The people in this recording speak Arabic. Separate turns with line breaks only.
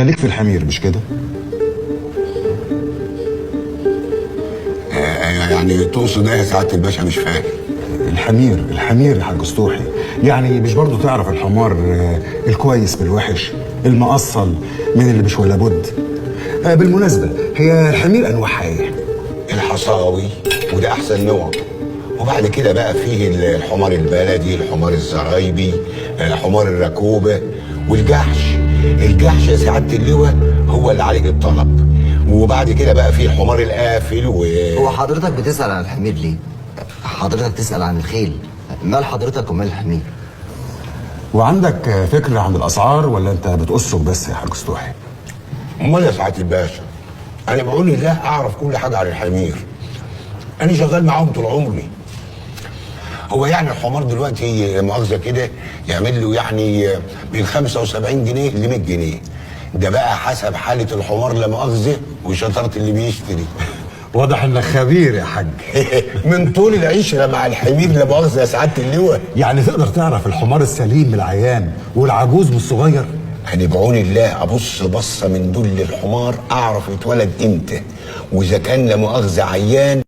انت ليك في الحمير مش كده؟
يعني تقصد ايه يا سعاده الباشا؟ مش فاهم.
الحمير يا حاج سطوحي، يعني مش برضو تعرف الحمار الكويس من الوحش، المقصل من اللي مش ولا بد. بالمناسبة هي الحمير أنواعها إيه؟
الحصاوي وده احسن نوع، وبعد كده بقى فيه الحمار البلدي، الحمار الزرايبي، حمار الركوبه، والجحش. الجحش يا سعاده اللواء هو اللي عليه الطلب. وبعد كده بقى فيه الحمار القافل
هو حضرتك بتسأل عن الحمير ليه؟ حضرتك تسأل عن الخيل، مال حضرتك ومال الحمير؟
وعندك فكرة عن الأسعار ولا أنت بتقصهم بس يا حاج سطوحي؟
امال يا سعاده الباشا، انا بقول لله اعرف كل حاجه عن الحمير، انا شغال معاهم طول عمري. هو يعني الحمار دلوقتي مؤاخذه كده يعمل له يعني من 75 جنيه ل 100 جنيه، ده بقى حسب حاله الحمار لا مؤاخذه وشطاره اللي بيشتري.
واضح إنك خبير يا حاج.
من طول العشره مع الحمير لا مؤاخذه يا سعاده اللواء.
يعني تقدر تعرف الحمار السليم من العيان والعجوز من الصغير؟
يعني بعون الله ابص بصه من دول الحمار اعرف اتولد امتى، واذا كان لا مؤاخذه عيان